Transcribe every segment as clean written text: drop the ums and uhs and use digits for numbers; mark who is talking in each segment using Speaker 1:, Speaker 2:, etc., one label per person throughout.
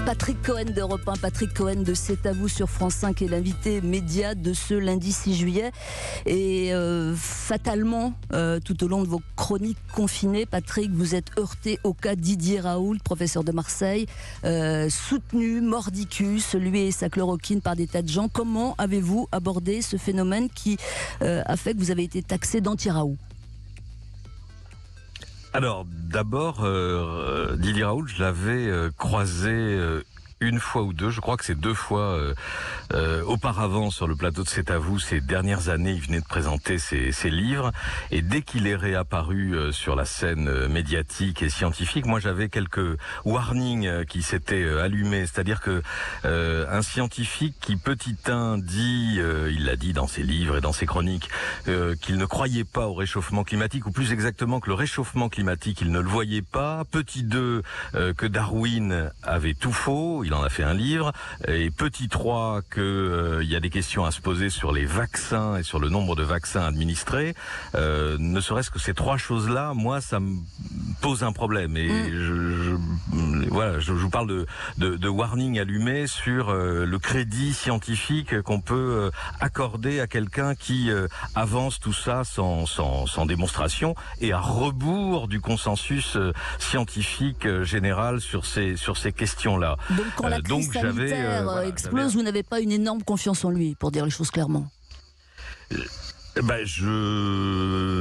Speaker 1: Patrick Cohen d'Europe 1, Patrick Cohen de C'est à vous sur France 5 est l'invité média de ce lundi 6 juillet. Et fatalement, tout au long de vos chroniques confinées, Patrick, vous êtes heurté au cas Didier Raoult, professeur de Marseille, soutenu, mordicus, lui et sa chloroquine par des tas de gens. Comment avez-vous abordé ce phénomène qui a fait que vous avez été taxé d'anti-Raoult ?
Speaker 2: Alors, d'abord, Didier Raoult, je l'avais croisé une fois ou deux, je crois que c'est 2 fois auparavant sur le plateau de C'est à vous. Ces dernières années, il venait de présenter ses livres, et dès qu'il est réapparu sur la scène médiatique et scientifique, moi j'avais quelques warnings qui s'étaient allumés, c'est-à-dire que un scientifique qui petit 1 dit, il l'a dit dans ses livres et dans ses chroniques, qu'il ne croyait pas au réchauffement climatique, ou plus exactement que le réchauffement climatique, il ne le voyait pas, petit 2, que Darwin avait tout faux, il en a fait un livre, et petit 3, que il y a des questions à se poser sur les vaccins et sur le nombre de vaccins administrés. Ne serait-ce que ces 3 choses-là, moi, ça me pose un problème. Et je vous parle de warning allumé sur le crédit scientifique qu'on peut accorder à quelqu'un qui avance tout ça sans démonstration, et à rebours du consensus scientifique général sur ces questions-là.
Speaker 1: Donc quand la crise sanitaire explose, vous n'avez pas une énorme confiance en lui, pour dire les choses clairement.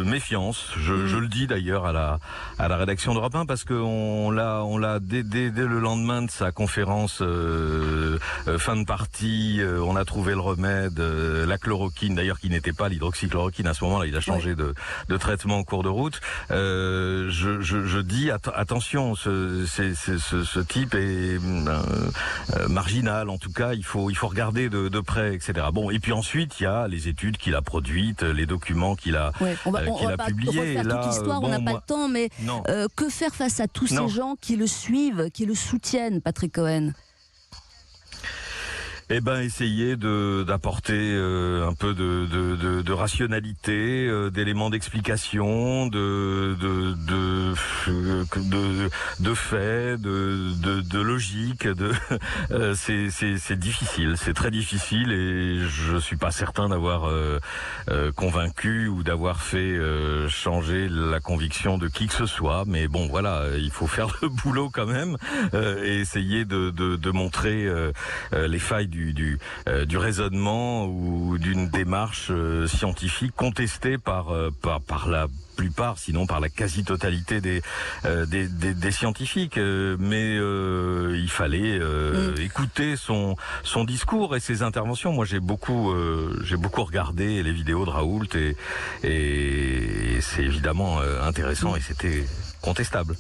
Speaker 2: Méfiance. Je le dis d'ailleurs à la rédaction d'Europe 1, parce que on l'a dès le lendemain de sa conférence fin de partie, on a trouvé le remède, la chloroquine d'ailleurs, qui n'était pas l'hydroxychloroquine à ce moment-là, il a changé de traitement en cours de route. Je dis attention, ce type est marginal, en tout cas il faut regarder de près, etc. Bon, et puis ensuite il y a les études qu'il a produites, les documents qu'il a publiés.
Speaker 1: On va pas refaire toute l'histoire, on n'a pas le temps, mais que faire face à tous ces gens qui le suivent, qui le soutiennent, Patrick Cohen ?
Speaker 2: Essayer d'apporter un peu de rationalité, d'éléments d'explication, de faits, de logique. C'est difficile, c'est très difficile, et je suis pas certain d'avoir convaincu ou d'avoir fait changer la conviction de qui que ce soit. Mais bon, voilà, il faut faire le boulot quand même, et essayer de montrer les failles du raisonnement ou d'une démarche scientifique contestée par la plupart, sinon par la quasi-totalité des scientifiques. Mais il fallait écouter son discours et ses interventions. Moi, j'ai beaucoup regardé les vidéos de Raoult, et c'est évidemment intéressant, et c'était contestable.